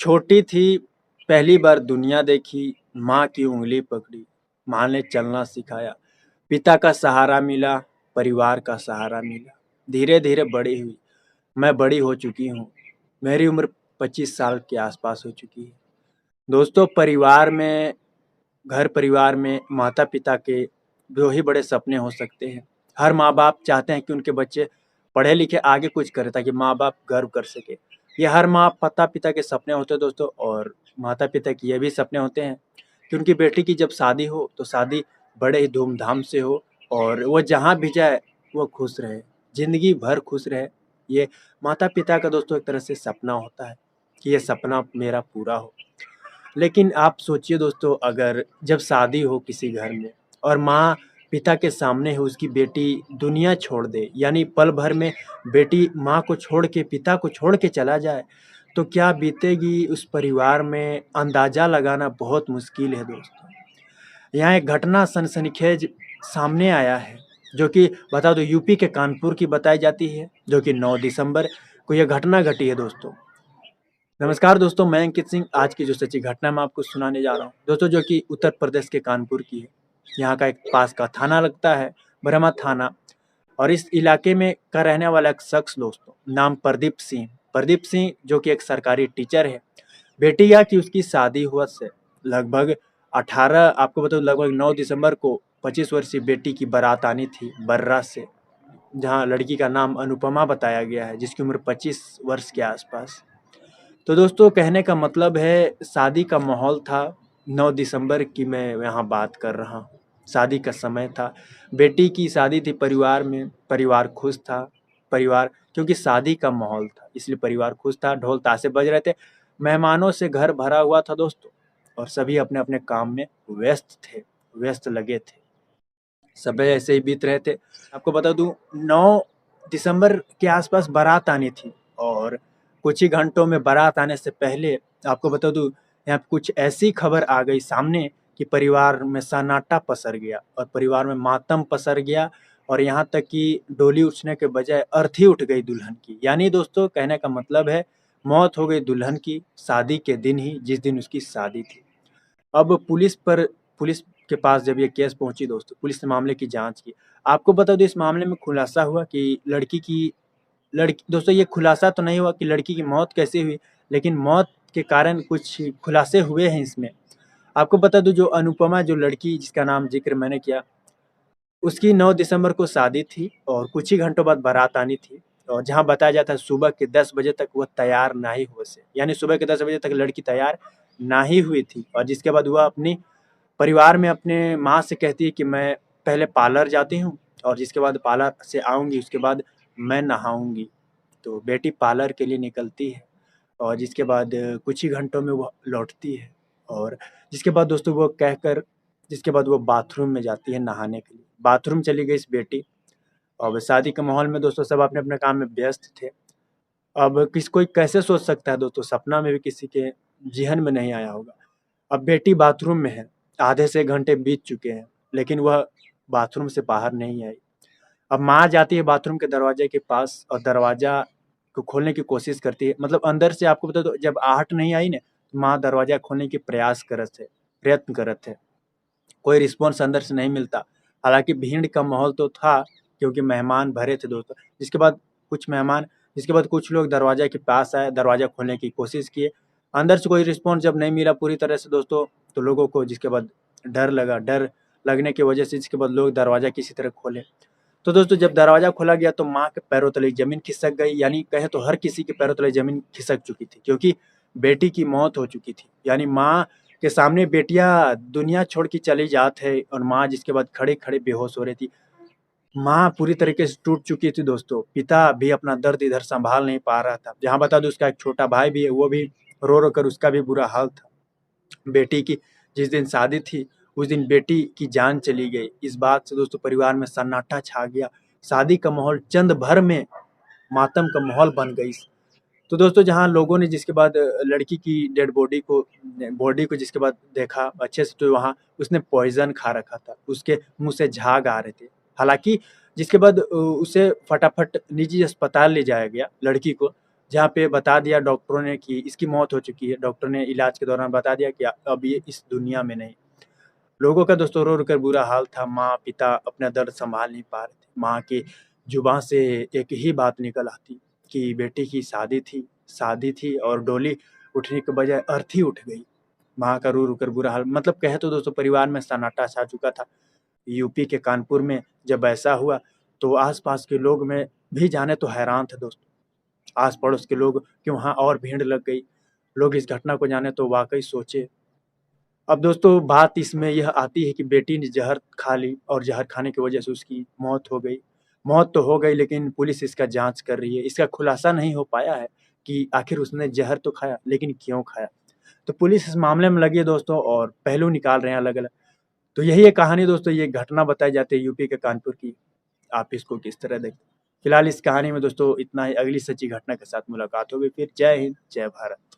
छोटी थी, पहली बार दुनिया देखी, माँ की उँगली पकड़ी, माँ ने चलना सिखाया, पिता का सहारा मिला, परिवार का सहारा मिला। धीरे-धीरे बड़ी हुई, मैं बड़ी हो चुकी हूँ, मेरी उम्र 25 साल के आस-पास हो चुकी है। दोस्तों घर परिवार में माता-पिता के 2 ही बड़े सपने हो सकते हैं। हर माँ-बाप चाहते हैं कि उनके बच्चे पढ़े-लिखे आगे कुछ करें ताकि माँ-बाप गर्व कर सकें। ये हर माता-पिता के सपने होते हैं दोस्तों और माता-पिता के ये भी सपने होते हैं कि उनकी बेटी की जब शादी हो तो शादी बड़े ही धूम-धाम से हो और वो जहाँ भी जाए वो खुश रहे, ज़िंदगी भर खुश रहे। ये माता-पिता का दोस्तों एक तरह से सपना होता है कि ये सपना मेरा पूरा हो। लेकिन आप सोचिए दोस्तों अगर जब शादी हो किसी घर में और माँ पिता के सामने हो उसकी बेटी दुनिया छोड़ दे यानी पल भर में बेटी माँ को छोड़ के पिता को छोड़ के चला जाए तो क्या बीतेगी उस परिवार में अंदाज़ा लगाना बहुत मुश्किल है दोस्तों। यहाँ एक घटना सनसनीखेज सामने आया है जो कि बता दो यूपी के कानपुर की बताई जाती है जो कि 9 दिसंबर को यह घटना घटी है दोस्तों। नमस्कार दोस्तों, मैं अंकित सिंह आज की जो सच्ची घटना मैं आपको सुनाने जा रहा हूँ दोस्तों जो कि उत्तर प्रदेश के कानपुर की है। यहाँ का एक पास का थाना लगता है बरहमा थाना और इस इलाके में का रहने वाला एक शख्स दोस्तों नाम प्रदीप सिंह जो कि एक सरकारी टीचर है। बेटी या कि उसकी शादी हुआ से लगभग 18 आपको बताऊँ लगभग 9 दिसंबर को 25 वर्षीय बेटी की बारात आनी थी बर्रा से, जहाँ लड़की का नाम अनुपमा बताया गया है जिसकी उम्र 25 वर्ष के आसपास। तो दोस्तों कहने का मतलब है शादी का माहौल था। 9 दिसंबर की मैं यहाँ बात कर रहा हूँ। शादी का समय था, बेटी की शादी थी परिवार में, परिवार खुश था। परिवार क्योंकि शादी का माहौल था इसलिए परिवार खुश था, ढोल ताशे बज रहे थे, मेहमानों से घर भरा हुआ था दोस्तों और सभी अपने-अपने काम में व्यस्त लगे थे। समय ऐसे ही बीत रहे थे। आपको बता दूँ 9 दिसंबर के आस-पास बारात आनी थी और कुछ ही घंटों में बारात आने से पहले आपको बता दूँ यहाँ पे कुछ ऐसी खबर आ गई सामने कि परिवार में सन्नाटा पसर गया और परिवार में मातम पसर गया और यहाँ तक कि डोली उठने के बजाय अर्थी उठ गई दुल्हन की। यानी दोस्तों कहने का मतलब है मौत हो गई दुल्हन की शादी के दिन ही जिस दिन उसकी शादी थी। अब पुलिस के पास जब ये केस पहुंची दोस्तों, पुलिस ने मामले की जांच की। आपको बता दूं इस मामले में खुलासा हुआ कि लड़की दोस्तों ये खुलासा तो नहीं हुआ कि लड़की की मौत कैसे हुई, लेकिन मौत के कारण कुछ खुलासे हुए हैं इसमें। आपको बता दूं जो अनुपमा जो लड़की जिसका नाम जिक्र मैंने किया, उसकी 9 दिसंबर को शादी थी और कुछ ही घंटों बाद बारात आनी थी और जहाँ बताया जाता है सुबह के 10 बजे तक वह तैयार ना ही हुए से, यानी सुबह के 10 बजे तक लड़की तैयार ना ही हुई थी और जिसके बाद वह अपनी परिवार में अपने माँ से कहती है कि मैं पहले पार्लर जाती हूँ और जिसके बाद पार्लर से आऊँगी उसके बाद मैं नहाऊँगी। तो बेटी पार्लर के लिए निकलती है और जिसके बाद कुछ ही घंटों में वो लौटती है और जिसके बाद दोस्तों वो कहकर जिसके बाद वो बाथरूम में जाती है नहाने के लिए। बाथरूम चली गई इस बेटी और शादी के माहौल में दोस्तों सब अपने-अपने काम में व्यस्त थे। अब कोई कैसे सोच सकता है दोस्तों, सपना में भी किसी के ज़हन में नहीं आया होगा। अब बेटी बाथरूम में है, आधे से 1 घंटे बीत चुके हैं, लेकिन वह बाथरूम से बाहर नहीं आई। अब माँ जाती है बाथरूम के दरवाजे के पास और दरवाज़ा को खोलने की कोशिश करती है। मतलब अंदर से आपको बता दूँ जब आहट नहीं आई ना, तो माँ दरवाज़ा खोलने की प्रयत्न करत थे। कोई रिस्पॉन्स अंदर से नहीं मिलता। हालाँकि भीड़ का माहौल तो था क्योंकि मेहमान भरे थे दोस्तों। जिसके बाद कुछ लोग दरवाज़ा के पास आए, दरवाज़ा खोलने की कोशिश किए। अंदर से कोई रिस्पॉन्स जब नहीं मिला पूरी तरह से दोस्तों, तो लोगों को जिसके बाद डर लगा। डर लगने की वजह से जिसके बाद लोग दरवाज़ा किसी तरह खोले। तो दोस्तों जब दरवाज़ा खोला गया तो माँ के पैरों तले ज़मीन खिसक गई, यानी कहें तो हर किसी के पैरों तले ज़मीन खिसक चुकी थी क्योंकि बेटी की मौत हो चुकी थी। यानी माँ के सामने बेटियाँ दुनिया छोड़ के चली जात है और माँ जिसके बाद खड़े-खड़े बेहोश हो रही थी। माँ पूरी तरीके से टूट चुकी थी दोस्तों। पिता भी अपना दर्द इधर सँभाल नहीं पा रहा था। जहाँ बता दूँ उसका एक छोटा भाई भी है, वो भी रो-रो कर उसका भी बुरा हाल था। बेटी की जिस दिन शादी थी, उस दिन बेटी की जान चली गई। इस बात से दोस्तों परिवार में सन्नाटा छा गया। शादी का माहौल चंद भर में मातम का माहौल बन गई। तो दोस्तों जहाँ लोगों ने जिसके बाद लड़की की डेड बॉडी को जिसके बाद देखा अच्छे से, तो वहाँ उसने पॉइज़न खा रखा था। उसके मुँह से झाग आ रहे थे। हालाँकि जिसके बाद उसे फटाफट निजी अस्पताल ले जाया गया लड़की को, जहाँ पे बता दिया डॉक्टरों ने कि इसकी मौत हो चुकी है। डॉक्टर ने इलाज के दौरान बता दिया कि अब ये इस दुनिया में नहीं। लोगों का दोस्तों रो-रो कर बुरा हाल था। माँ-पिता अपना दर्द सँभाल नहीं पा रहे थे। माँ की जुबान से एक ही बात निकल आती कि बेटी की शादी थी और डोली उठने के बजाय अर्थी उठ गई। माँ का रो-रो कर बुरा हाल, मतलब कहे तो दोस्तों परिवार में सन्नाटा छा चुका था। यूपी के कानपुर में जब ऐसा हुआ तो आस-पास के लोग में भी जाने तो हैरान थे दोस्तों। आस-पड़ोस के लोग कि वहाँ और भीड़ लग गई। लोग इस घटना को जाने तो वाक़ई सोचे। अब दोस्तों बात इसमें यह आती है कि बेटी ने ज़हर खा ली और ज़हर खाने की वजह से उसकी मौत हो गई। मौत तो हो गई लेकिन पुलिस इसका जाँच कर रही है। इसका खुलासा नहीं हो पाया है कि आखिर उसने ज़हर तो खाया लेकिन क्यों खाया? तो पुलिस इस मामले में लगी है दोस्तों और पहलू निकाल रहे हैं अलग-अलग। तो यही एक कहानी दोस्तों, ये घटना बताई जाती है यूपी के कानपुर की। आप इसको किस तरह देखते हैं? फिलहाल इस कहानी में दोस्तों इतना ही। अगली सच्ची घटना के साथ मुलाकात होगी फिर। जय हिंद, जय भारत।